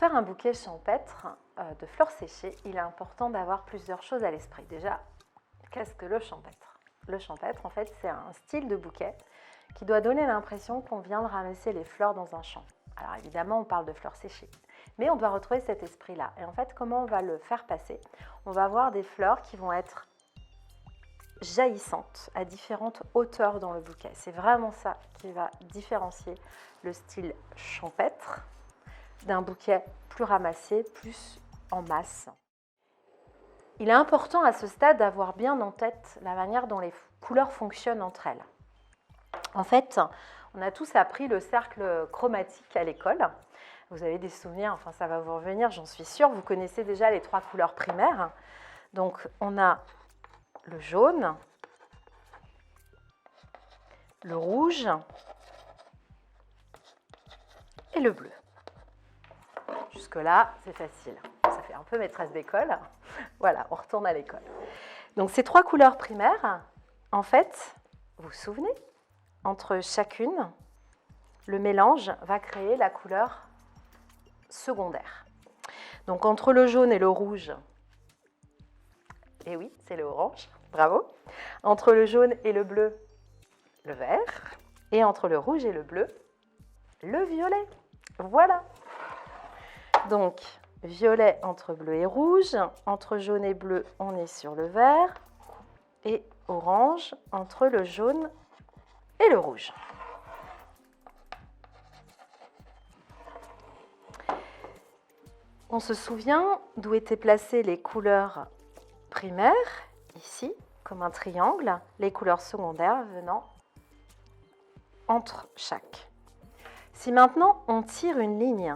faire un bouquet champêtre de fleurs séchées, il est important d'avoir plusieurs choses à l'esprit. Déjà, qu'est-ce que le champêtre? Le champêtre, en fait, c'est un style de bouquet qui doit donner l'impression qu'on vient de ramasser les fleurs dans un champ. Alors évidemment, on parle de fleurs séchées, mais on doit retrouver cet esprit-là. Et en fait, comment on va le faire passer? On va avoir des fleurs qui vont être jaillissantes à différentes hauteurs dans le bouquet. C'est vraiment ça qui va différencier le style champêtre d'un bouquet plus ramassé, plus en masse. Il est important à ce stade d'avoir bien en tête la manière dont les couleurs fonctionnent entre elles. En fait, on a tous appris le cercle chromatique à l'école. Vous avez des souvenirs, enfin ça va vous revenir, j'en suis sûre. Vous connaissez déjà les 3 couleurs primaires. Donc on a le jaune, le rouge et le bleu. Jusque-là, c'est facile. Ça fait un peu maîtresse d'école. Voilà, on retourne à l'école. Donc ces 3 couleurs primaires, en fait, vous vous souvenez, entre chacune, le mélange va créer la couleur secondaire. Donc entre le jaune et le rouge, et oui, c'est le orange, bravo. Entre le jaune et le bleu, le vert. Et entre le rouge et le bleu, le violet. Voilà. Donc, violet entre bleu et rouge. Entre jaune et bleu, on est sur le vert. Et orange entre le jaune et le rouge. On se souvient d'où étaient placées les couleurs primaires, ici, comme un triangle, les couleurs secondaires venant entre chaque. Si maintenant on tire une ligne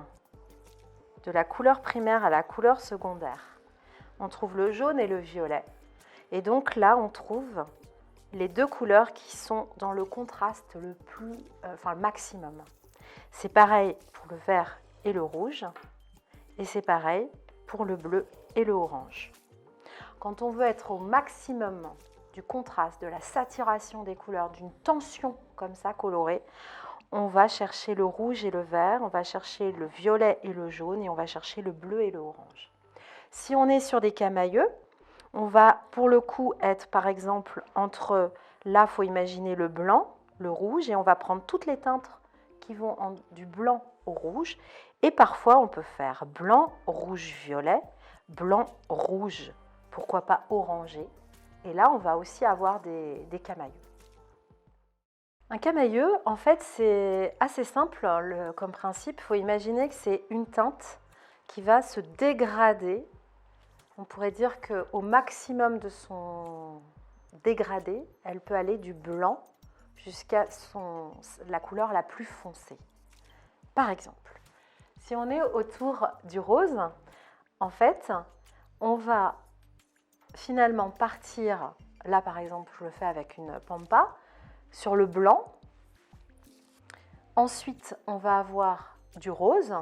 de la couleur primaire à la couleur secondaire, on trouve le jaune et le violet. Et donc là, on trouve les 2 couleurs qui sont dans le contraste le maximum. C'est pareil pour le vert et le rouge, et c'est pareil pour le bleu et le orange. Quand on veut être au maximum du contraste, de la saturation des couleurs, d'une tension comme ça colorée, on va chercher le rouge et le vert, on va chercher le violet et le jaune, et on va chercher le bleu et le orange. Si on est sur des camaïeux, on va pour le coup être par exemple entre, là il faut imaginer le blanc, le rouge, et on va prendre toutes les teintes qui vont du blanc au rouge, et parfois on peut faire blanc, rouge, violet, blanc, rouge, pourquoi pas orangé, et là on va aussi avoir des camaïeux. Un camaïeux, en fait, c'est assez simple comme principe. Il faut imaginer que c'est une teinte qui va se dégrader. On pourrait dire qu'au maximum de son dégradé, elle peut aller du blanc jusqu'à la couleur la plus foncée. Par exemple, si on est autour du rose, en fait, on va finalement partir, là par exemple, je le fais avec une pampa, sur le blanc. Ensuite, on va avoir du rose.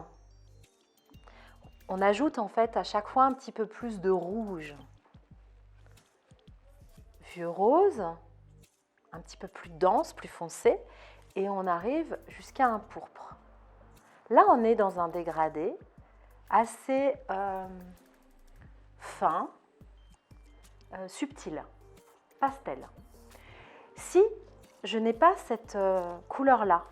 On ajoute en fait à chaque fois un petit peu plus de rouge. Vieux rose, un petit peu plus dense, plus foncé, et on arrive jusqu'à un pourpre. Là, on est dans un dégradé assez fin, subtil, pastel. Si je n'ai pas cette couleur-là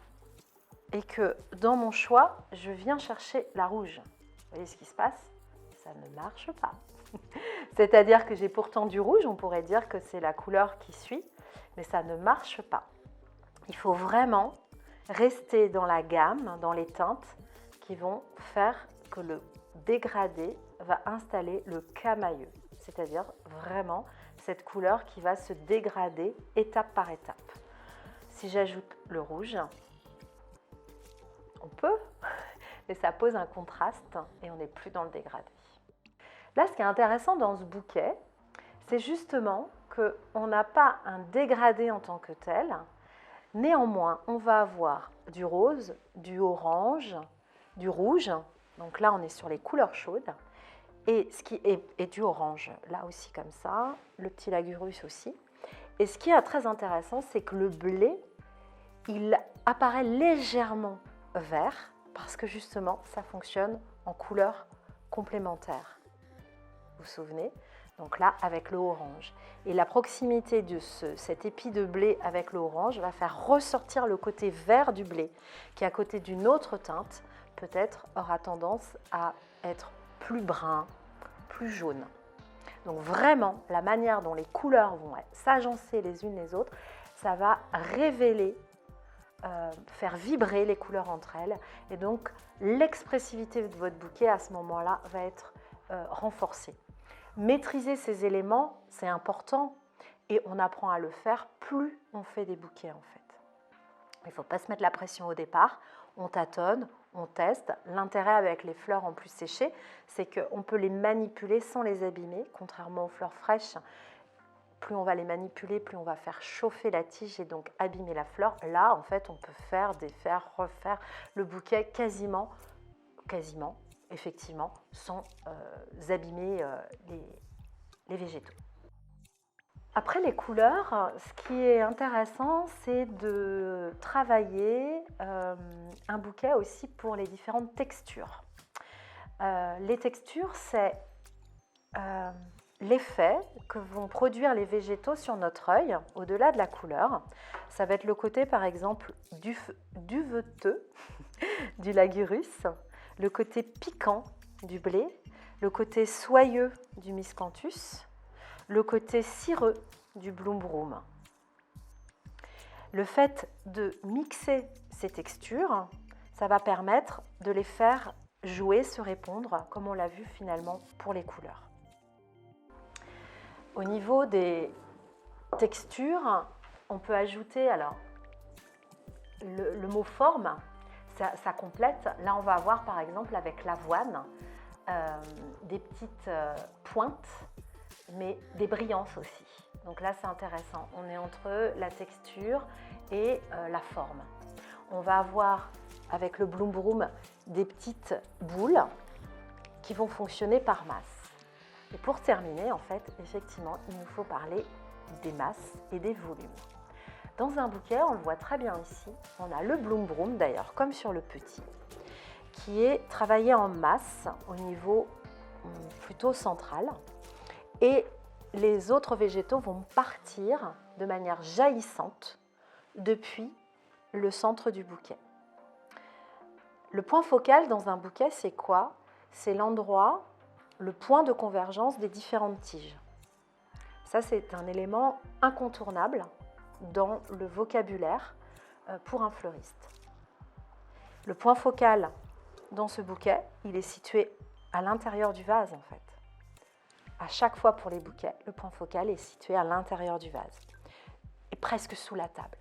et que dans mon choix, je viens chercher la rouge, vous voyez ce qui se passe? Ça ne marche pas. C'est-à-dire que j'ai pourtant du rouge, on pourrait dire que c'est la couleur qui suit, mais ça ne marche pas. Il faut vraiment rester dans la gamme, dans les teintes qui vont faire que le dégradé va installer le camaïeux, c'est-à-dire vraiment cette couleur qui va se dégrader étape par étape. Si j'ajoute le rouge, on peut, mais ça pose un contraste et on n'est plus dans le dégradé. Là, ce qui est intéressant dans ce bouquet, c'est justement qu'on n'a pas un dégradé en tant que tel. Néanmoins, on va avoir du rose, du orange, du rouge. Donc là, on est sur les couleurs chaudes. Et ce qui est du orange, là aussi comme ça, le petit lagurus aussi. Et ce qui est très intéressant, c'est que le blé, il apparaît légèrement vert parce que justement, ça fonctionne en couleurs complémentaires. Vous vous souvenez? Donc là, avec le orange. Et la proximité de cet épi de blé avec le orange va faire ressortir le côté vert du blé, qui à côté d'une autre teinte, peut-être aura tendance à être plus brun, plus jaune. Donc vraiment, la manière dont les couleurs vont s'agencer les unes les autres, ça va révéler, faire vibrer les couleurs entre elles. Et donc, l'expressivité de votre bouquet à ce moment-là va être renforcée. Maîtriser ces éléments, c'est important et on apprend à le faire plus on fait des bouquets en fait. Il ne faut pas se mettre la pression au départ, on tâtonne, on teste. L'intérêt avec les fleurs en plus séchées, c'est qu'on peut les manipuler sans les abîmer, contrairement aux fleurs fraîches. Plus on va les manipuler, plus on va faire chauffer la tige et donc abîmer la fleur. Là, en fait, on peut faire, défaire, refaire le bouquet quasiment, effectivement, sans abîmer les végétaux. Après les couleurs, ce qui est intéressant, c'est de travailler un bouquet aussi pour les différentes textures. Les textures, c'est l'effet que vont produire les végétaux sur notre œil, au-delà de la couleur. Ça va être le côté, par exemple, duveteux du lagurus, le côté piquant du blé, le côté soyeux du miscanthus, le côté cireux du bloom broom. Le fait de mixer ces textures, ça va permettre de les faire jouer, se répondre, comme on l'a vu finalement pour les couleurs. Au niveau des textures, on peut ajouter alors le mot forme, ça complète. Là, on va avoir par exemple avec l'avoine des petites pointes, mais des brillances aussi. Donc là, c'est intéressant. On est entre la texture et la forme. On va avoir avec le bloom broom des petites boules qui vont fonctionner par masse. Et pour terminer, en fait, effectivement, il nous faut parler des masses et des volumes. Dans un bouquet, on le voit très bien ici, on a le bloom broom d'ailleurs, comme sur le petit, qui est travaillé en masse au niveau plutôt central. Et les autres végétaux vont partir de manière jaillissante depuis le centre du bouquet. Le point focal dans un bouquet, c'est quoi? C'est l'endroit, le point de convergence des différentes tiges. Ça, c'est un élément incontournable dans le vocabulaire pour un fleuriste. Le point focal dans ce bouquet, il est situé à l'intérieur du vase en fait. À chaque fois pour les bouquets, le point focal est situé à l'intérieur du vase et presque sous la table.